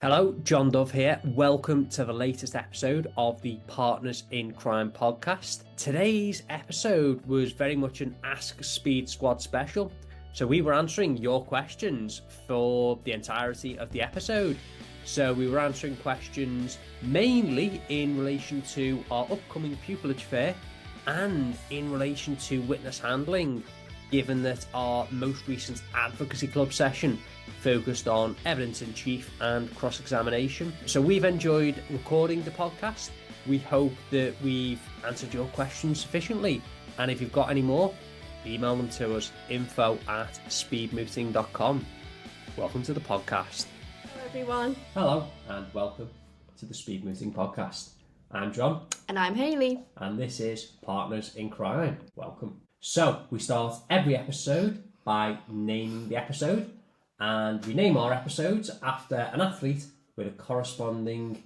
Hello, John Dove here. Welcome to the latest episode of the Partners in Crime podcast. Today's episode was very much an Ask Speed Squad special. So we were answering your questions for the entirety of the episode. So we were answering questions mainly in relation to our upcoming Pupillage fair and in relation to witness handling, given that our most recent advocacy club session focused on evidence in chief and cross-examination. So we've enjoyed recording the podcast. We hope that we've answered your questions sufficiently. And if you've got any more, email them to us, info@speedmooting.com. Welcome to the podcast. Hello everyone. Hello and welcome to the Speed Mooting Podcast. I'm John. And I'm Hayley. And this is Partners in Crime. Welcome. So we start every episode by naming the episode. And we name our episodes after an athlete with a corresponding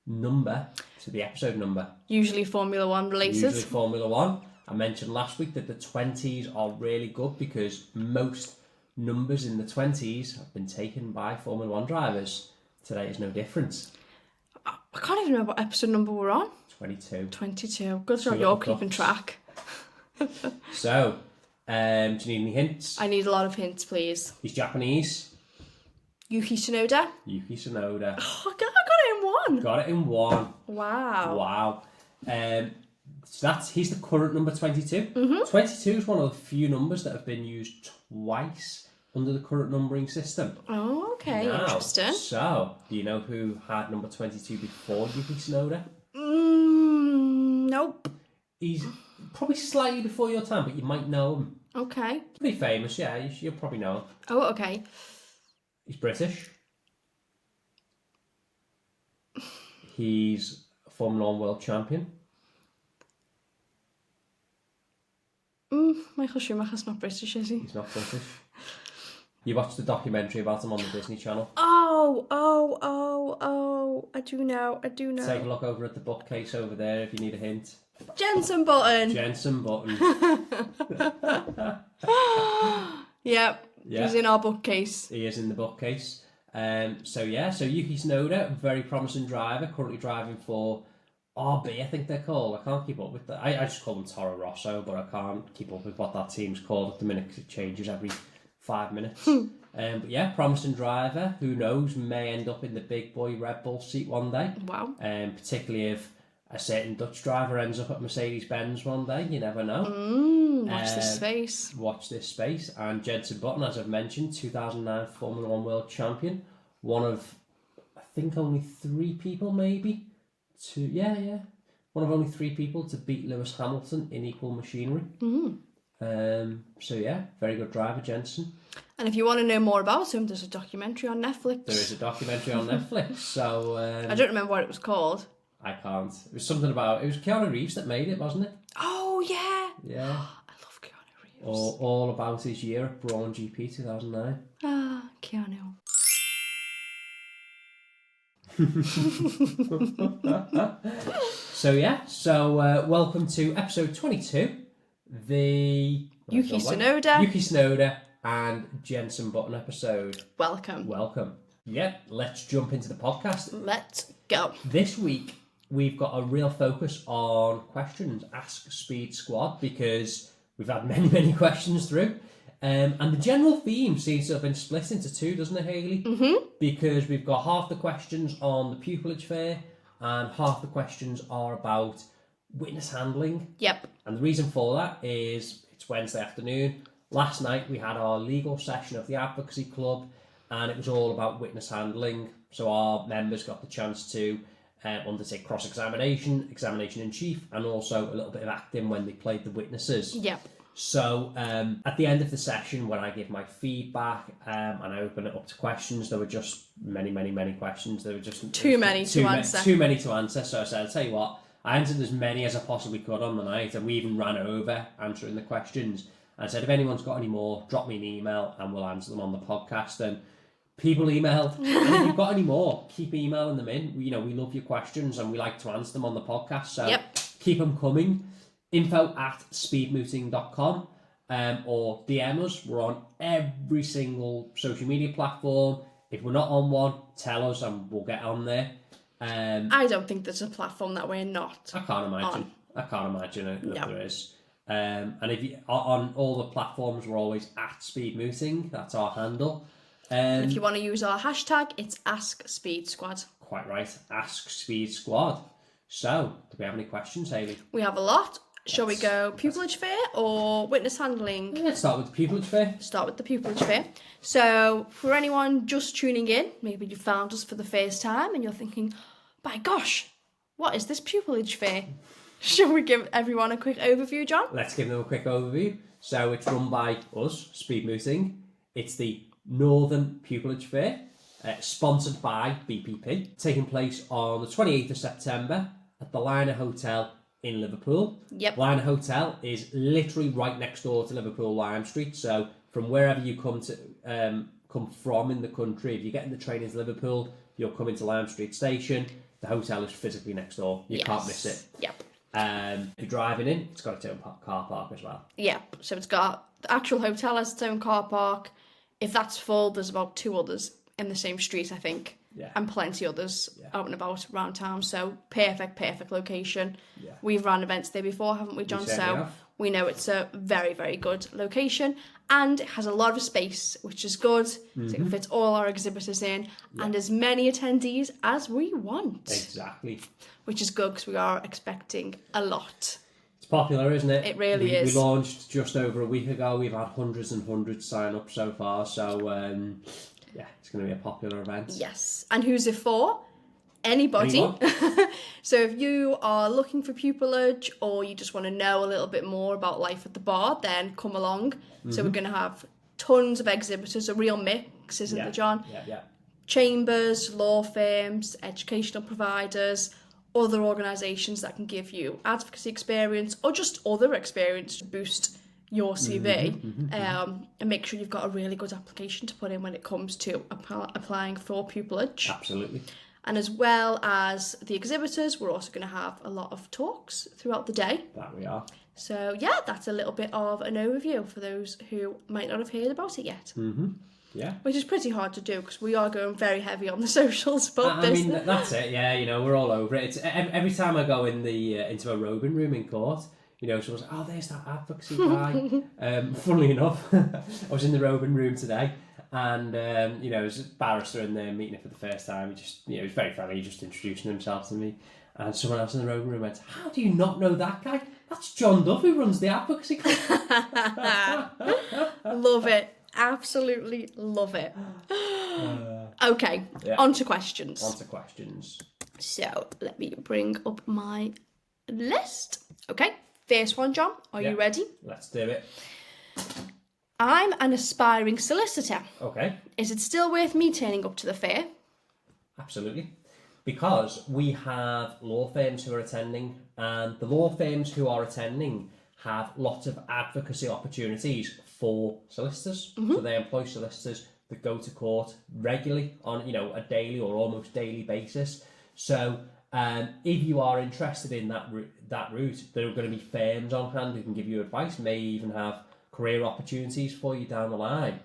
number to the episode number. Usually Formula 1 related. Usually Formula 1. I mentioned last week that the 20s are really good because most numbers in the 20s have been taken by Formula 1 drivers. Today is no different. I can't even remember what episode number we're on. 22. 22. Good job you're keeping track. So, do you need any hints? I need a lot of hints, please. He's Japanese. Yuki Tsunoda. Yuki Tsunoda. Oh, I got it in one. Got it in one. Wow. So he's the current number 22. Mm-hmm. 22 is one of the few numbers that have been used twice under the current numbering system. Oh, okay. Now, interesting. So, do you know who had number 22 before Yuki Tsunoda? Nope. He's probably slightly before your time, but you might know him. Okay. Pretty famous, yeah. You'll probably know him. Oh, okay. He's British. He's a Formula 1 world champion. Michael Schumacher's not British, is he? He's not British. You watched the documentary about him on the Disney Channel. Oh, I do know. Take a look over at the bookcase over there if you need a hint. Jensen Button. Yep. He's in our bookcase. He is in the bookcase. So Yuki Tsunoda, very promising driver, currently driving for RB, I think they're called. I can't keep up with that. I just call them Toro Rosso, but I can't keep up with what that team's called at the minute because it changes every 5 minutes. But yeah, promising driver. Who knows? May end up in the big boy Red Bull seat one day. Wow. Particularly if a certain Dutch driver ends up at Mercedes-Benz one day. You never know. Watch this space. Watch this space. And Jensen Button, as I've mentioned, 2009 Formula 1 world champion. One of, I think, only 3 people maybe. One of only 3 people to beat Lewis Hamilton in equal machinery. Very good driver, Jensen. And if you want to know more about him, there's a documentary on Netflix. There is a documentary on Netflix. So I don't remember what it was called. I can't. It was something about... It was Keanu Reeves that made it, wasn't it? Oh, yeah. Yeah. I love Keanu Reeves. All about his year at Brawn GP 2009. Keanu. Welcome to episode 22. The Yuki Tsunoda and Jensen Button episode. Welcome. Yeah, let's jump into the podcast. Let's go. This week we've got a real focus on questions, Ask Speed Squad, because we've had many questions through. And the general theme seems to have been split into 2, doesn't it, Hayley? Mm-hmm. Because we've got half the questions on the Pupillage fair and half the questions are about witness handling. Yep. And the reason for that is it's Wednesday afternoon. Last night we had our legal session of the advocacy club and it was all about witness handling. So our members got the chance to undertake cross-examination, examination in chief, and also a little bit of acting when they played the witnesses. Yep. So at the end of the session, when I give my feedback and I open it up to questions, there were just many questions. There were just too many to answer. Too many to answer. So I said, I'll tell you what, I answered as many as I possibly could on the night, and we even ran over answering the questions. And I said, if anyone's got any more, drop me an email and we'll answer them on the podcast. And people emailed. And if you've got any more, keep emailing them in. We love your questions and we like to answer them on the podcast. So keep them coming. info@speedmooting.com or DM us. We're on every single social media platform. If we're not on one, tell us and we'll get on there. I don't think there's a platform that we're not. I can't imagine. I can't imagine it, that there is. And if you on all the platforms, we're always at Speed Mooting. That's our handle. If you want to use our hashtag, it's Ask Speed Squad. Quite right. Ask Speed Squad. So, do we have any questions, Hayley? We have a lot. Shall we go pupillage fair or witness handling? Yeah, let's start with the pupillage fair. Start with the pupillage fair. So, for anyone just tuning in, maybe you found us for the first time and you're thinking, my gosh, what is this pupillage fair? Shall we give everyone a quick overview, John? Let's give them a quick overview. So, it's run by us, Speed Mooting. It's the Northern Pupillage Fair, sponsored by BPP, taking place on the 28th of September at the Liner Hotel in Liverpool. Yep. Liner Hotel is literally right next door to Liverpool Lime Street. So from wherever you come from in the country, if you get in the train into Liverpool, you'll come into Lime Street Station. The hotel is physically next door. You can't miss it. Yep. If you're driving in, it's got its own car park as well. Yep. So it's got the actual hotel has its own car park. If that's full, there's about 2 others in the same street, I think. Yeah. And plenty others out and about around town. So perfect location. Yeah. We've run events there before, haven't we, John? We know it's a very, very good location. And it has a lot of space, which is good. So it can fit all our exhibitors in and as many attendees as we want. Exactly. Which is good because we are expecting a lot. It's popular, isn't it? It really is. We launched just over a week ago. We've had hundreds and hundreds sign up so far. So, it's going to be a popular event. Yes. And who's it for? Anybody. So if you are looking for pupillage or you just want to know a little bit more about life at the bar, then come along. So we're going to have tons of exhibitors, a real mix, isn't there, John? Yeah. Chambers, law firms, educational providers, other organisations that can give you advocacy experience or just other experience to boost your CV and make sure you've got a really good application to put in when it comes to applying for pupillage. Absolutely. And as well as the exhibitors, we're also going to have a lot of talks throughout the day. That we are. So yeah, that's a little bit of an overview for those who might not have heard about it yet. Yeah. Which is pretty hard to do because we are going very heavy on the socials about this. I mean, that's it. Yeah, we're all over it. It's every time I go in the into a robing room in court, someone's like, oh, there's that advocacy guy. Funnily enough, I was in the robing room today and, there's a barrister in there meeting it for the first time. He was very friendly, just introducing himself to me. And someone else in the robing room went, how do you not know that guy? That's John Duff who runs the advocacy club. Love it. Absolutely love it. Okay, on to questions. So, let me bring up my list. Okay, first one, John. Are you ready? Let's do it. I'm an aspiring solicitor. Okay. Is it still worth me turning up to the fair? Absolutely. Because we have law firms who are attending, and the law firms who are attending have lots of advocacy opportunities for solicitors. So they employ solicitors that go to court regularly on a daily or almost daily basis. So if you are interested in that route, there are going to be firms on hand who can give you advice, may even have career opportunities for you down the line.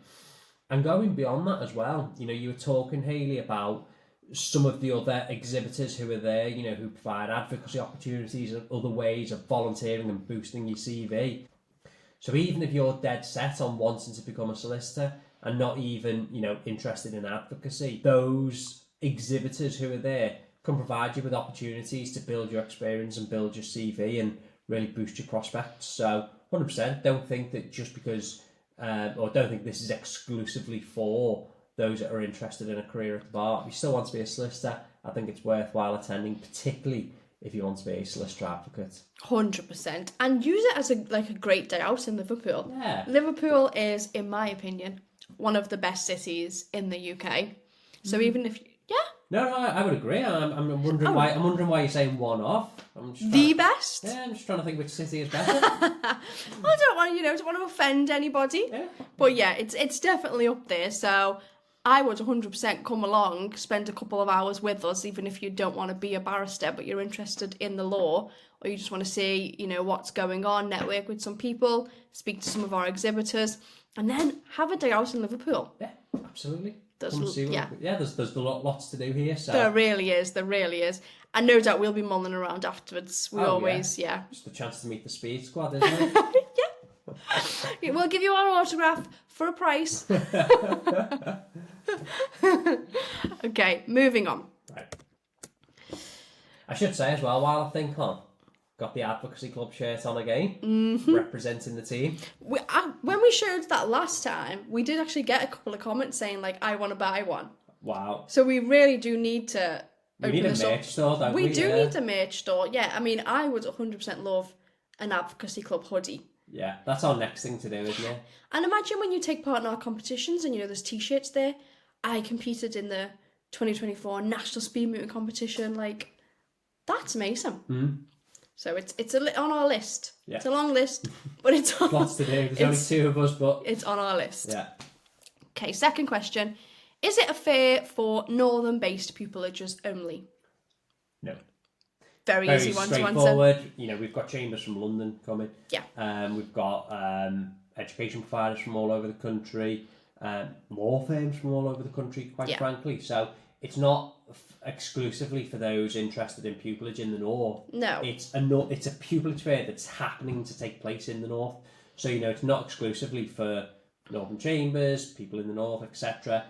And going beyond that as well, you were talking, Hayley, about some of the other exhibitors who are there, who provide advocacy opportunities and other ways of volunteering and boosting your CV. So even if you're dead set on wanting to become a solicitor and not even, interested in advocacy, those exhibitors who are there can provide you with opportunities to build your experience and build your CV and really boost your prospects. So 100%, don't think that just because, or don't think this is exclusively for those that are interested in a career at the bar. If you still want to be a solicitor, I think it's worthwhile attending, particularly if you want to be a solicitor advocate. 100%. And use it as a great day out in Liverpool. Yeah. Liverpool is, in my opinion, one of the best cities in the UK. So even if... No, I would agree. I'm wondering why. I'm wondering why you're saying one off. The best? Yeah, I'm just trying to think which city is better. I don't want to offend anybody. Yeah. But yeah, it's definitely up there. So I would 100% come along, spend a couple of hours with us, even if you don't want to be a barrister, but you're interested in the law, or you just want to see, what's going on, network with some people, speak to some of our exhibitors, and then have a day out in Liverpool. Yeah, absolutely. there's lots to do here. So there really is. And no doubt we'll be mulling around afterwards. We always. Just a chance to meet the speed squad, isn't it? Yeah. We'll give you our autograph for a price. Okay, moving on. Right. I should say as well, while I think on, got the advocacy club shirt on again, representing the team. When we showed that last time, we did actually get a couple of comments saying like, "I want to buy one." Wow. So we really do need to. We need a merch store, don't we? We do need a merch store. Yeah, I mean, I would 100% love an advocacy club hoodie. Yeah, that's our next thing to do, isn't it? And imagine when you take part in our competitions and, there's T-shirts there. I competed in the 2024 National Speed Mooting Competition. Like, that's amazing. Mm. So it's on our list. Yeah. It's a long list, but it's on... Lots to do. There's only 2 of us, but... It's on our list. Yeah. Okay, second question. Is it a fair for Northern Based Pupillages only? No. Very easy one to answer. Straightforward. We've got chambers from London coming. Yeah. We've got education providers from all over the country, law firms from all over the country, quite frankly. So it's not exclusively for those interested in pupillage in the north. No. It's a pupillage fair that's happening to take place in the north. So, it's not exclusively for Northern Chambers, people in the north, etc.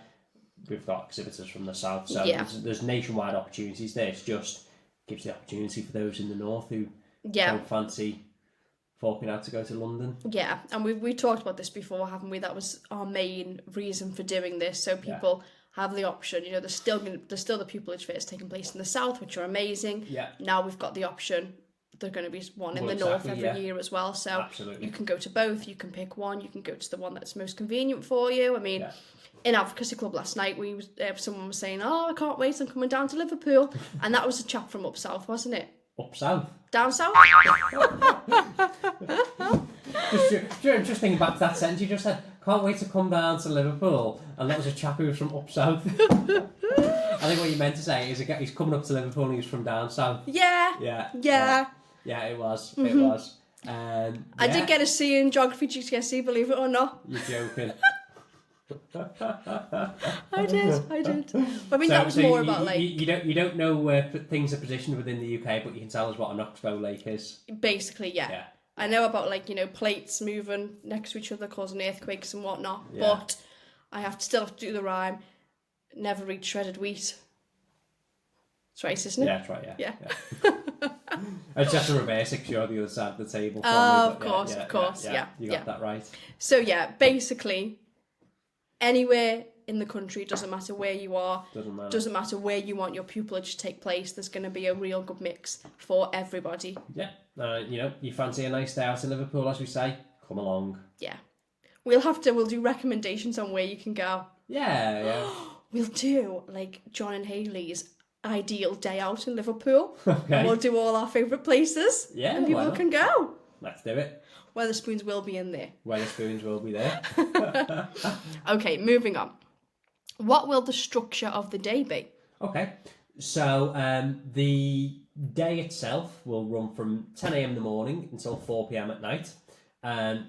We've got exhibitors from the south. So there's nationwide opportunities there. It's just gives the opportunity for those in the north who don't fancy forking out to go to London. Yeah, and we talked about this before, haven't we? That was our main reason for doing this, so people have the option. There's still the pupillage fairs taking place in the south, which are amazing. Yeah. Now we've got the option. There's going to be one in the north every year as well, so absolutely. You can go to both. You can pick one. You can go to the one that's most convenient for you. I mean. Yeah. In Advocacy Club last night, someone was saying, "Oh, I can't wait, I'm coming down to Liverpool," and that was a chap from up south, wasn't it? Up south? Down south? Just thinking back to that sentence you just said, "Can't wait to come down to Liverpool," and that was a chap who was from up south. I think what you meant to say is he's coming up to Liverpool and he's from down south. Yeah, it was. Mm-hmm. It was. I did get a C in geography GCSE, believe it or not. You're joking. I did. I mean, that was more about like you don't know where things are positioned within the UK, but you can tell us what an oxbow lake is. Basically, yeah. I know about like plates moving next to each other, causing earthquakes and whatnot. Yeah. But I still have to do the rhyme. Never eat shredded wheat. It's right, isn't it? Yeah, that's right. Yeah. I just have to reverse it because you're on the other side of the table. Of course. Yeah. You got that right. So basically. Anywhere in the country, doesn't matter where you are, doesn't matter where you want your pupillage to take place, there's going to be a real good mix for everybody. Yeah, you fancy a nice day out in Liverpool, as we say, come along. Yeah. We'll do recommendations on where you can go. Yeah. We'll do, like, John and Hayley's ideal day out in Liverpool. Okay. And we'll do all our favourite places. Yeah, and people can go. Let's do it. Weatherspoons will be in there. Weatherspoons will be there. Okay, moving on. What will the structure of the day be? Okay, so the day itself will run from 10 a.m. in the morning until 4 p.m. at night.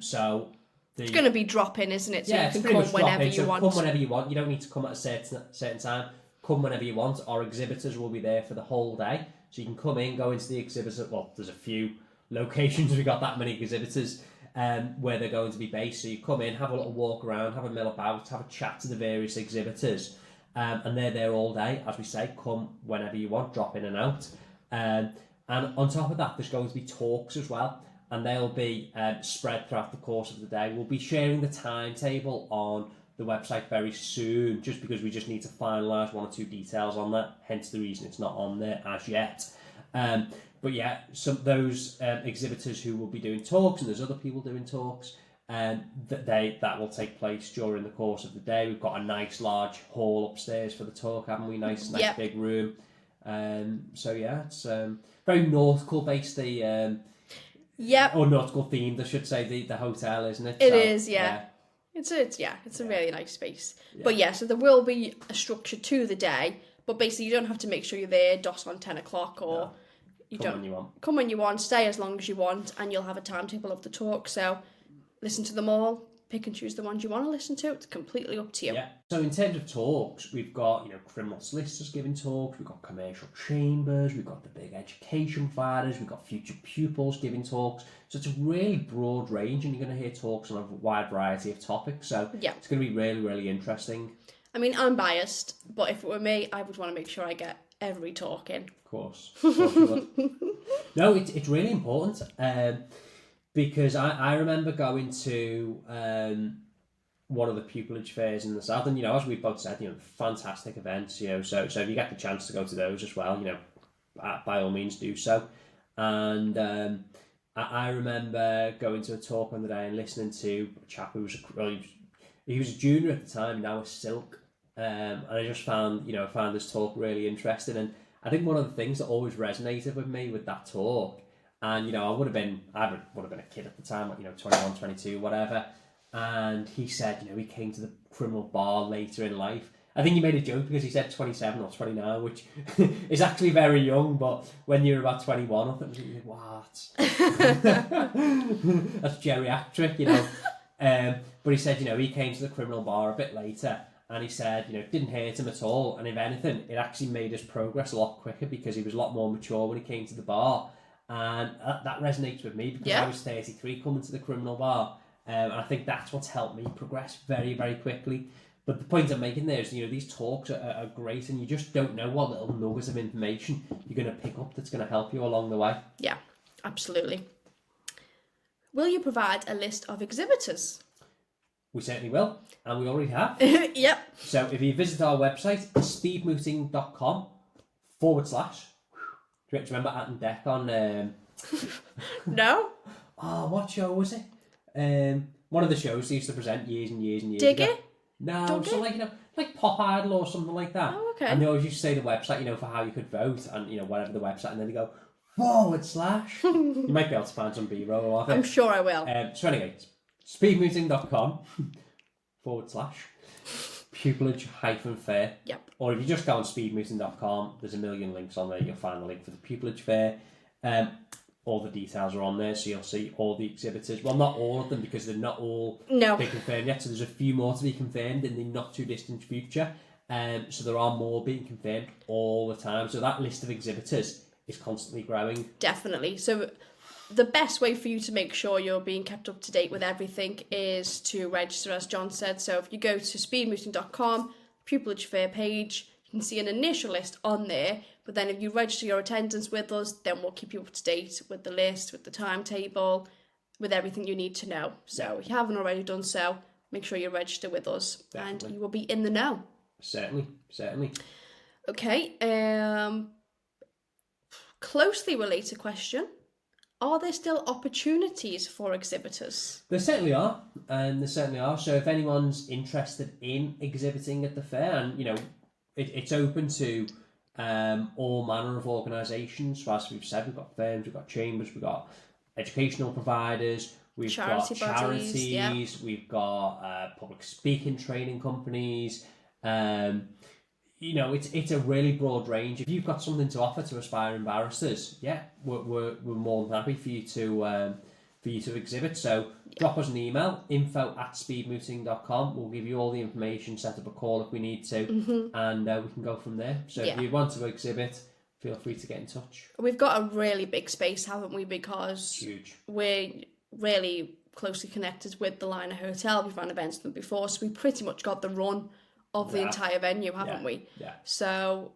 So it's going to be drop-in, isn't it? So you can come whenever you want. Come whenever you want. You don't need to come at a certain time. Come whenever you want. Our exhibitors will be there for the whole day. So you can come in, go into the exhibitor. Well, there's a few locations we got that many exhibitors where they're going to be based. So you come in, have a little walk around, have a mill about, have a chat to the various exhibitors, and they're there all day. As we say, come whenever you want, drop in and out. And on top of that, there's going to be talks as well, and they'll be spread throughout the course of the day. We'll be sharing the timetable on the website very soon, just because we just need to finalise 1 or 2 details on that, hence the reason it's not on there as yet. But yeah, those exhibitors who will be doing talks, and there's other people doing talks, that will take place during the course of the day. We've got a nice large hall upstairs for the talk, haven't we? Nice big room. So yeah, it's very nautical based. Or nautical themed, I should say. The hotel, isn't it? It is, yeah. It's a really nice space. Yeah. But so there will be a structure to the day, but basically you don't have to make sure you're there dot on 10 o'clock or. No. Come when you want. Come when you want, stay as long as you want, and you'll have a timetable of the talk. So listen to them all, pick and choose the ones you want to listen to. It's completely up to you. Yeah. So in terms of talks, we've got, criminal solicitors giving talks, we've got commercial chambers, we've got the big education providers, we've got future pupils giving talks. So it's a really broad range, and you're going to hear talks on a wide variety of topics. So it's going to be really, really interesting. I mean, I'm biased, but if it were me, I would want to make sure I get every talk in. Of course you would. No, it's really important. Because I remember going to one of the pupillage fairs in the south, and as we've both said, fantastic events. So if you get the chance to go to those as well, by all means do so. And I remember going to a talk on the day and listening to a chap who was he was a junior at the time, now a silk, and I just found this talk really interesting. And I think one of the things that always resonated with me with that talk. And, I would have been a kid at the time, 21, 22, whatever. And he said, he came to the criminal bar later in life. I think he made a joke because he said 27 or 29, which is actually very young. But when you're about 21, I thought, what? That's geriatric, But he said, he came to the criminal bar a bit later. And he said, it didn't hurt him at all. And if anything, it actually made his progress a lot quicker because he was a lot more mature when he came to the bar. And that resonates with me because I was 33 coming to the criminal bar, and I think that's what's helped me progress very, very quickly. But the point I'm making there is, these talks are great, and you just don't know what little nuggets of information you're going to pick up that's going to help you along the way. Yeah, absolutely. Will you provide a list of exhibitors? We certainly will, and we already have. Yep. So if you visit our website, speedmooting.com/. Do you remember Ant and Deck on... No. Oh, what show was it? One of the shows they used to present years and years and years Dig ago. It? No, Dug so It? like Pop Idol or something like that. Oh, okay. And they always used to say the website, for how you could vote and, whatever the website, and then they go, /. You might be able to find some B-roll of it. I'm sure I will. So anyway, speedmooting.com / Pupillage-fair. Yep. Or if you just go on speedmooting.com, there's a million links on there. You'll find the link for the Pupillage Fair. All the details are on there, so you'll see all the exhibitors. Well, not all of them, because they're not all been confirmed yet. So there's a few more to be confirmed in the not too distant future. So there are more being confirmed all the time. So that list of exhibitors is constantly growing. Definitely. So the best way for you to make sure you're being kept up to date with everything is to register, as John said. So if you go to speedmooting.com, Pupillage Fair page, you can see an initial list on there. But then if you register your attendance with us, then we'll keep you up to date with the list, with the timetable, with everything you need to know. So if you haven't already done so, make sure you register with us. Definitely. And you will be in the know. Certainly. Okay. Closely related question. Are there still opportunities for exhibitors? There certainly are, So if anyone's interested in exhibiting at the fair, and it's open to all manner of organisations. So as we've said, we've got firms, we've got chambers, we've got educational providers, we've got charities, we've got public speaking training companies. It's a really broad range. If you've got something to offer to aspiring barristers, we're more than happy for you to exhibit. So drop us an email, info@speedmooting.com. We'll give you all the information, set up a call if we need to, and we can go from there. So if you want to exhibit, feel free to get in touch. We've got a really big space, haven't we? Because huge. We're really closely connected with the Liner Hotel. We've run events with them before, so we pretty much got the run of the entire venue, haven't we? Yeah. So,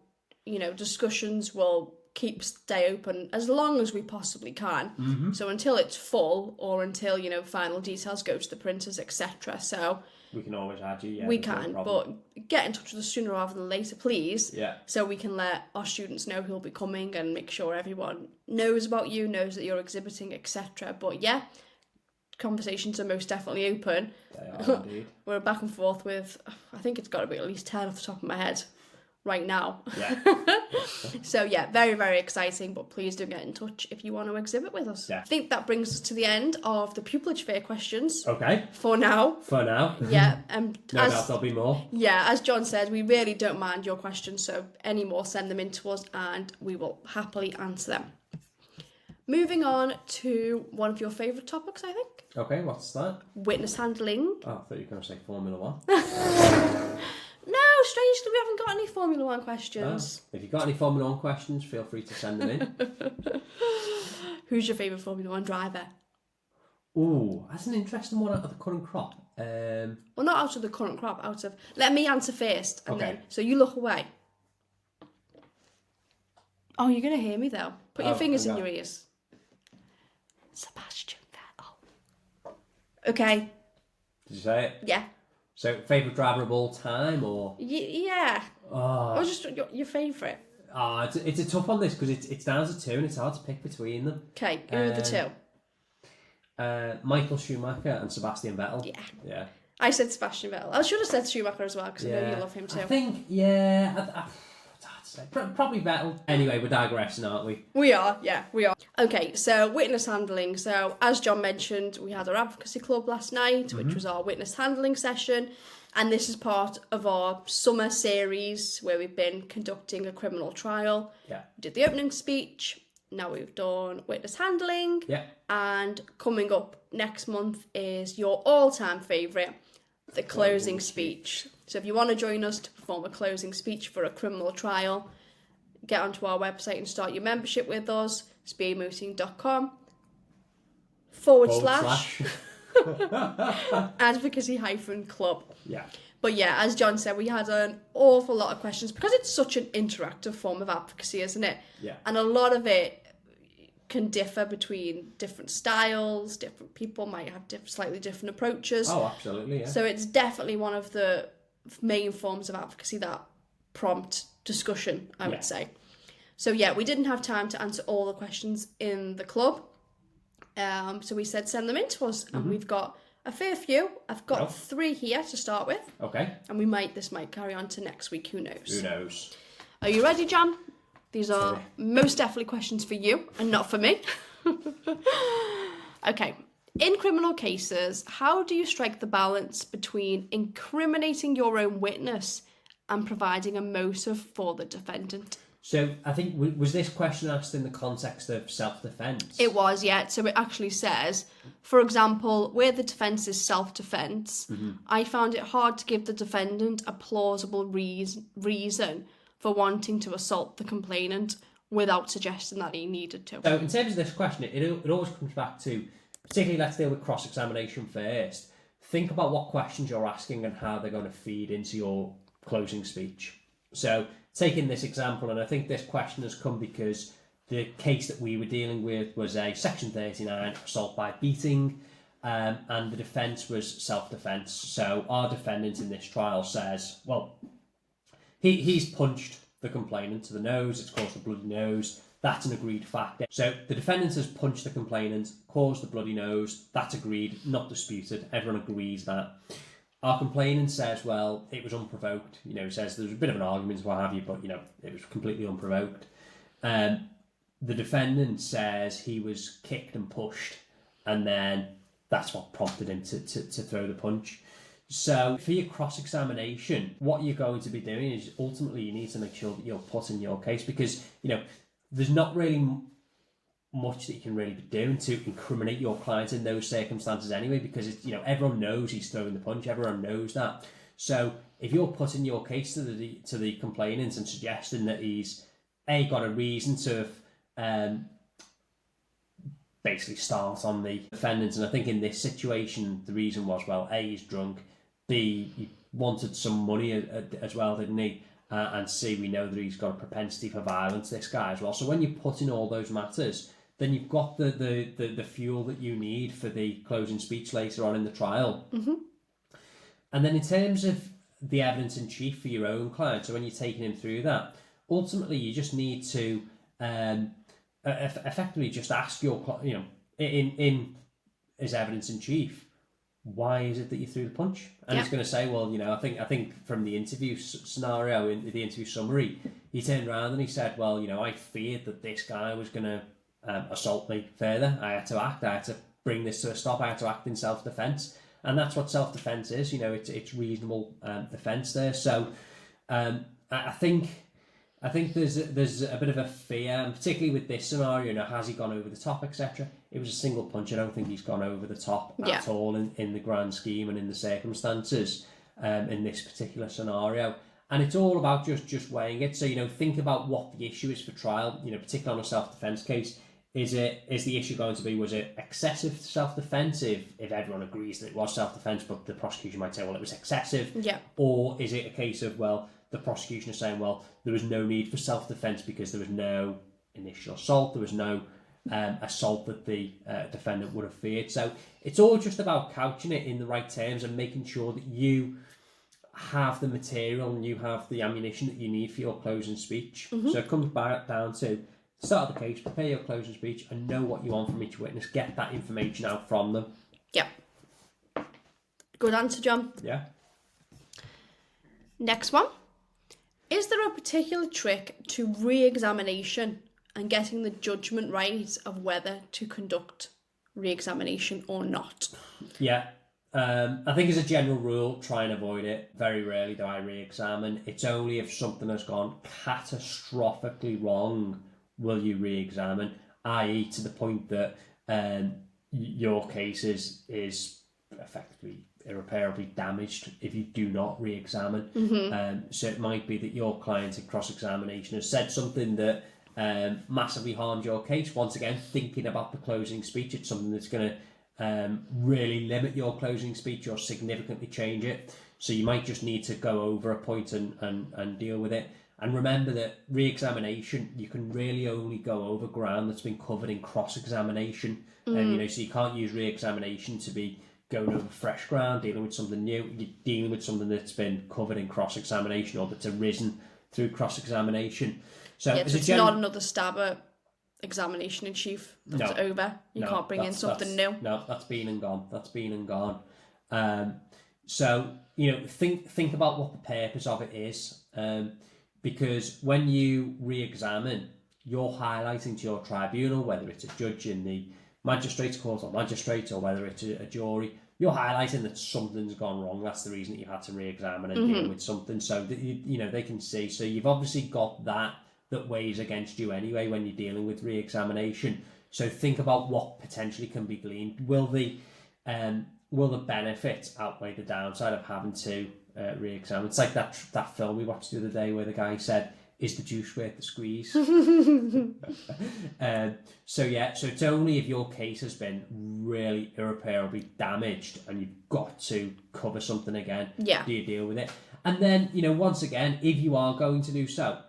discussions will stay open as long as we possibly can. Mm-hmm. So until it's full, or until, final details go to the printers, etc. So we can always add you, we can, but get in touch with us sooner rather than later, please. Yeah. So we can let our students know who'll be coming and make sure everyone knows about you, knows that you're exhibiting, etc. But conversations are most definitely open. They are indeed. We're back and forth with, I think it's got to be at least 10 off the top of my head right now. Yeah. So very, very exciting, but please do get in touch if you want to exhibit with us. Yeah. I think that brings us to the end of the Pupillage Fair questions. Okay. For now. Yeah. No doubt there'll be more. Yeah, as John said, we really don't mind your questions, so any more, send them in to us and we will happily answer them. Moving on to one of your favourite topics, I think. Okay, what's that? Witness handling. Oh, I thought you were going to say Formula One. No, strangely, we haven't got any Formula One questions. If you've got any Formula 1 questions, feel free to send them in. Who's your favourite Formula 1 driver? Ooh, that's an interesting one out of the current crop. Well, not out of the current crop, out of... Let me answer first. And Okay. then, so you look away. Oh, you're going to hear me, though. Put your fingers in your ears. Sebastian Vettel. Okay. Did you say it? Yeah. So, favourite driver of all time, or? Yeah. Or just your favourite. It's a tough one, this, because it's down to two and it's hard to pick between them. Okay, who are the two? Michael Schumacher and Sebastian Vettel. Yeah. I said Sebastian Vettel. I should have said Schumacher as well, because I know you love him too. I think, it's hard to say. Probably Vettel. Anyway, we're digressing, aren't we? We are. Okay, so witness handling. So, as John mentioned, we had our advocacy club last night, which was our witness handling session. And this is part of our summer series where we've been conducting a criminal trial. Yeah. We did the opening speech. Now we've done witness handling. Yeah. And coming up next month is your all-time favourite, the closing speech. So if you want to join us to perform a closing speech for a criminal trial, get onto our website and start your membership with us, spearmooting.com / advocacy-club. Yeah. But yeah, as John said, we had an awful lot of questions because it's such an interactive form of advocacy, isn't it? Yeah. And a lot of it can differ between different styles. Different people might have slightly different approaches. Oh, absolutely, yeah. So it's definitely one of the main forms of advocacy that prompt discussion, I would say. So yeah, we didn't have time to answer all the questions in the club. So we said send them in to us, and we've got a fair few. I've got 3 here to start with. Okay. And this might carry on to next week, who knows? Who knows? Are you ready, Jan? These are most definitely questions for you and not for me. Okay. In criminal cases, how do you strike the balance between incriminating your own witness and providing a motive for the defendant? So I think, was this question asked in the context of self-defence? It was, yeah. So it actually says, for example, where the defence is self-defence, I found it hard to give the defendant a plausible reason for wanting to assault the complainant without suggesting that he needed to. So in terms of this question, it always comes back to, particularly let's deal with cross-examination first. Think about what questions you're asking and how they're going to feed into your closing speech. So taking this example, and I think this question has come because the case that we were dealing with was a Section 39 assault by beating, and the defence was self-defence. So our defendant in this trial says, well, he's punched the complainant to the nose, it's caused a bloody nose, that's an agreed fact. So the defendant has punched the complainant, caused the bloody nose, that's agreed, not disputed, everyone agrees that. Our complainant says, well, it was unprovoked. He says there was a bit of an argument, what have you, but, it was completely unprovoked. The defendant says he was kicked and pushed, and then that's what prompted him to throw the punch. So for your cross-examination, what you're going to be doing is ultimately you need to make sure that you're putting your case, because, there's not really much that you can really be doing to incriminate your client in those circumstances anyway, because it's, everyone knows he's throwing the punch, everyone knows that. So if you're putting your case to the complainant and suggesting that he's got a reason to basically start on the defendant, and I think in this situation the reason was, well, A, he's drunk, B, he wanted some money as well, didn't he? And C, we know that he's got a propensity for violence, this guy as well. So when you put in all those matters, then you've got the fuel that you need for the closing speech later on in the trial. Mm-hmm. And then in terms of the evidence in chief for your own client, so when you're taking him through that, ultimately you just need to effectively just ask your client, in his evidence in chief, why is it that you threw the punch? And he's going to say, well, I think from the interview scenario, in the interview summary, he turned around and he said, well, I feared that this guy was going to assault me further. I had to bring this to a stop. I had to act in self-defence. And that's what self-defence is, it's reasonable defence there. So I think I think there's a bit of a fear, and particularly with this scenario, has he gone over the top, etc. It was a single punch. I don't think he's gone over the top at all in the grand scheme and in the circumstances in this particular scenario. And it's all about just weighing it. So, think about what the issue is for trial, particularly on a self-defence case. Is the issue going to be, was it excessive self-defence if everyone agrees that it was self-defence, but the prosecution might say, well, it was excessive? Yeah. Or is it a case of, well, the prosecution is saying, well, there was no need for self-defence because there was no initial assault, there was no assault that the defendant would have feared. So it's all just about couching it in the right terms and making sure that you have the material and you have the ammunition that you need for your closing speech. So it comes back down to start of the case, prepare your closing speech and know what you want from each witness, get that information out from them. Yeah. Good answer, John. Yeah. Next one. Is there a particular trick to re-examination and getting the judgment right of whether to conduct re-examination or not? Yeah. I think as a general rule, try and avoid it. Very rarely do I re-examine. It's only if something has gone catastrophically wrong will you re-examine, i.e. to the point that your case is effectively irreparably damaged if you do not re-examine. So it might be that your client in cross-examination has said something that massively harmed your case. Once again, thinking about the closing speech, it's something that's going to really limit your closing speech or significantly change it. So you might just need to go over a point and deal with it. And remember that re-examination, you can really only go over ground that's been covered in cross-examination. So you can't use re-examination to be going over fresh ground, dealing with something new. You're dealing with something that's been covered in cross-examination or that's arisen through cross-examination. So it's not another stab at examination in chief. That's over. You can't bring in something new. No, that's been and gone. So think about what the purpose of it is, because when you re-examine, you're highlighting to your tribunal, whether it's a judge in the magistrate's court or magistrate, or whether it's a jury, you're highlighting that something's gone wrong. That's the reason that you've had to re-examine and deal with something, so that they can see. So you've obviously got that weighs against you anyway when you're dealing with re-examination. So think about what potentially can be gleaned. Will the benefit outweigh the downside of having to re-examine? It's like that film we watched the other day where the guy said, "Is the juice worth the squeeze?" So it's only if your case has been really irreparably damaged and you've got to cover something again, do you deal with it. And then, once again, if you are going to do so,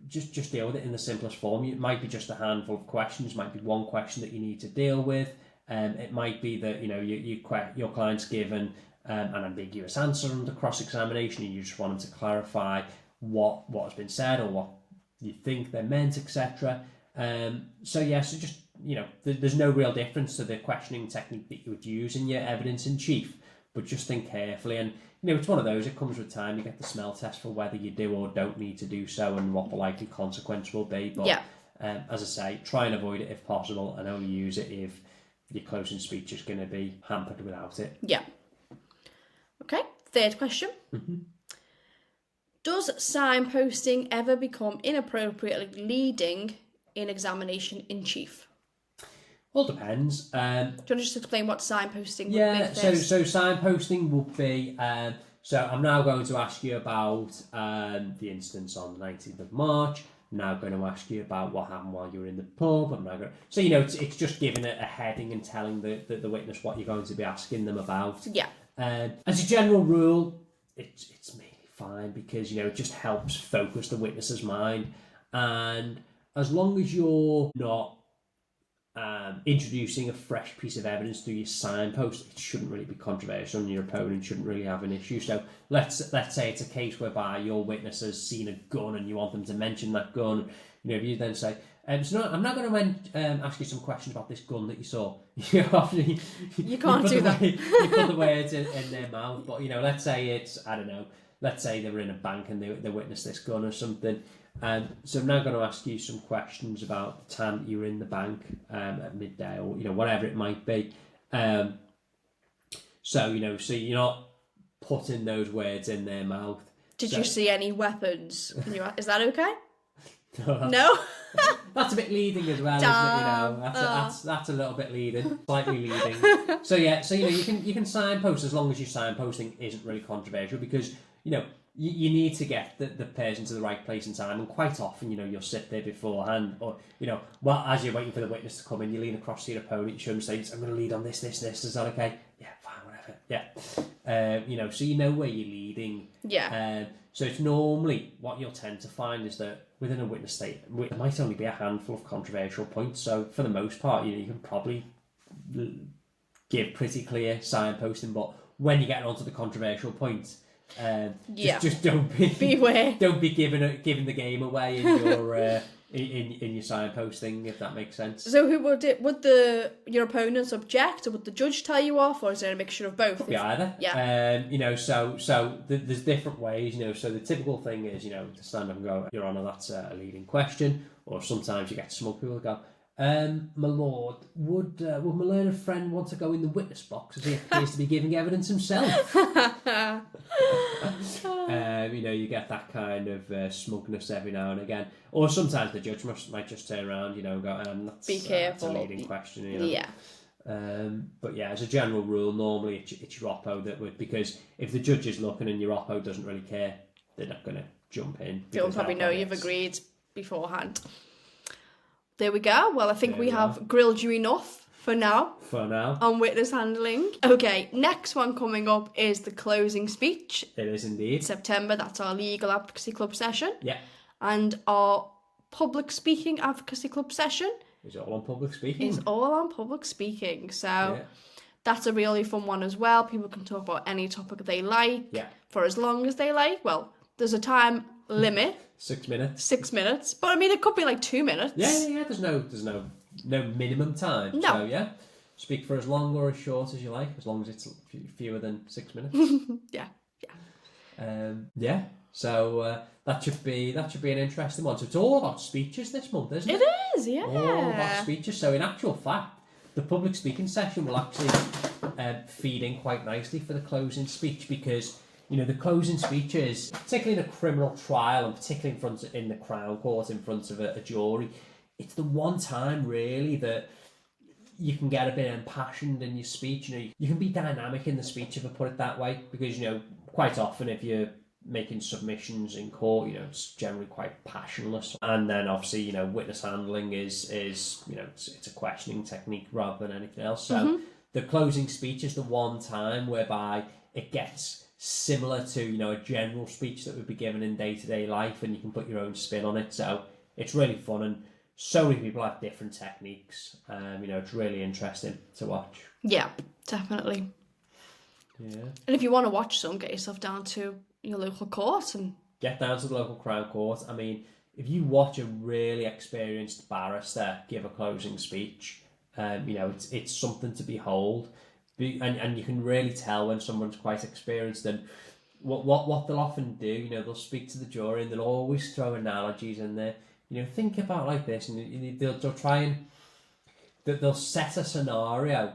just deal with it in the simplest form. It might be just a handful of questions, might be one question that you need to deal with. It might be that your client's given an ambiguous answer under cross-examination and you just want them to clarify what has been said or what you think they meant, etc. So just there's no real difference to the questioning technique that you would use in your evidence in chief, but just think carefully. And it's one of those, it comes with time. You get the smell test for whether you do or don't need to do so and what the likely consequence will be. But as I say, try and avoid it if possible and only use it if your closing speech is going to be hampered without it. Yeah. Okay, third question. Does signposting ever become inappropriately leading in examination in chief? Well, it depends. Do you want to just explain what signposting would be? So signposting will be... so I'm now going to ask you about the incidents on the 19th of March. I'm now going to ask you about what happened while you were in the pub. So, it's just giving it a heading and telling the witness what you're going to be asking them about. Yeah. As a general rule, it's mainly fine because, it just helps focus the witness's mind. And as long as you're not introducing a fresh piece of evidence through your signpost, it shouldn't really be controversial and your opponent shouldn't really have an issue. So let's say it's a case whereby your witness has seen a gun and you want them to mention that gun. If you then say, so no, I'm not going to ask you some questions about this gun that you saw. You can't do that. You put the words in their mouth. But, let's say it's, I don't know, let's say they were in a bank and they witnessed this gun or something. So I'm now going to ask you some questions about the time that you were in the bank at midday or, whatever it might be. So you're not putting those words in their mouth. Did you see any weapons? Is that okay? No? That's a bit leading as well, isn't it? You know, that's a little bit leading, slightly leading. So you can signpost as long as your signposting isn't really controversial, because you need to get the person to the right place and time, and quite often you'll sit there beforehand, or as you're waiting for the witness to come in, you lean across to your opponent, you show them, say, I'm going to lead on this, is that okay? Yeah, fine, whatever. Yeah, so you know where you're leading. Yeah. So it's normally what you'll tend to find is that within a witness statement, there might only be a handful of controversial points. So for the most part, you can probably give pretty clear signposting. But when you get onto the controversial points, just don't beware. Don't be giving the game away in your in your signposting, if that makes sense. So who would your opponents object, or would the judge tell you off, or is there a mixture of both? Could be either. Yeah. So there's different ways. So the typical thing is, to stand up and go, Your Honour, that's a leading question. Or sometimes you get some people go, my lord, would my learned friend want to go in the witness box as he appears to be giving evidence himself? You get that kind of smugness every now and again. Or sometimes the judge might just turn around, and go, be careful. That's a leading question. Yeah. But as a general rule, normally it's your oppo that would, because if the judge is looking and your oppo doesn't really care, they're not going to jump in. They'll probably know you've agreed beforehand. There we go. Well, I think we have grilled you enough for now. On witness handling. Okay, next one coming up is the closing speech. It is indeed. September, that's our legal advocacy club session. Yeah. And our public speaking advocacy club session. Is all on public speaking. So that's a really fun one as well. People can talk about any topic they like for as long as they like. Well, there's a time limit. 6 minutes. 6 minutes. But I mean, it could be like 2 minutes. Yeah. There's no minimum time. No. So speak for as long or as short as you like, as long as it's fewer than 6 minutes. Yeah. So that should be an interesting one. So it's all about speeches this month, isn't it? It is, yeah. All about speeches. So in actual fact, the public speaking session will actually feed in quite nicely for the closing speech, because the closing speeches, particularly in a criminal trial and particularly in the Crown Court in front of a jury, it's the one time really that you can get a bit impassioned in your speech. You can be dynamic in the speech, if I put it that way, because quite often if you're making submissions in court, it's generally quite passionless. And then obviously, witness handling is it's a questioning technique rather than anything else. So the closing speech is the one time whereby it gets similar to a general speech that would be given in day-to-day life, and you can put your own spin on it. So it's really fun, and so many people have different techniques. It's really interesting to watch. Yeah, definitely. Yeah. And if you want to watch some, get yourself down to your local court and get down to the local Crown Court. I mean, if you watch a really experienced barrister give a closing speech, it's something to behold. And you can really tell when someone's quite experienced, and what they'll often do, they'll speak to the jury and they'll always throw analogies in there. Think about like this, and they'll try and they'll set a scenario,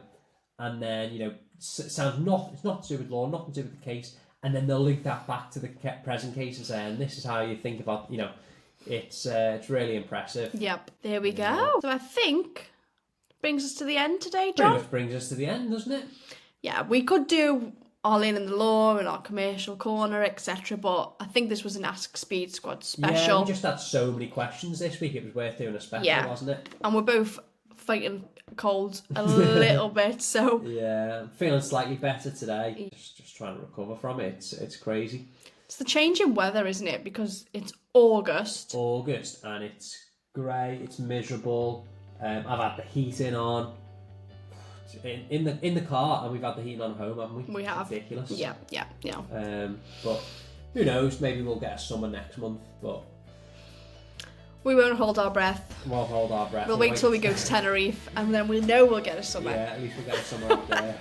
and then it's not to do with law, nothing to do with the case, and then they'll link that back to the present case and say, and this is how you think about, it's really impressive. Yep, there we go. So I think brings us to the end today, John. Pretty much brings us to the end, doesn't it? Yeah, we could do our Lane in the Law and our commercial corner, etc. But I think this was an Ask Speed Squad special. Yeah, we just had so many questions this week. It was worth doing a special, wasn't it? And we're both fighting cold a little bit, so yeah, I'm feeling slightly better today. Just trying to recover from it. It's crazy. It's the change in weather, isn't it? Because it's August, and it's grey. It's miserable. I've had the heating on in the car, and we've had the heating on home, haven't we? We have. Ridiculous. Yeah. But who knows? Maybe we'll get a summer next month, but we won't hold our breath. We'll hold our breath. We'll wait till we go to Tenerife, and then we know we'll get a summer. Yeah, at least we'll get a summer up there.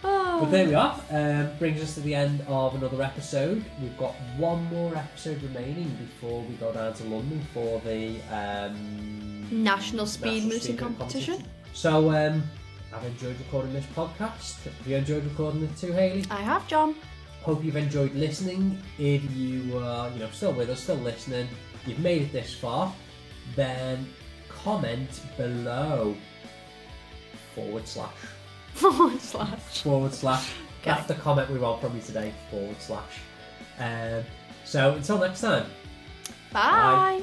But there we are. Brings us to the end of another episode. We've got one more episode remaining before we go down to London for the National Speed Mooting Competition. So I've enjoyed recording this podcast. Have you enjoyed recording it too, Hayley? I have, John. Hope you've enjoyed listening. If you are still with us, still listening, you've made it this far, then comment below / // / That's the comment we want from you today, /. So until next time. Bye.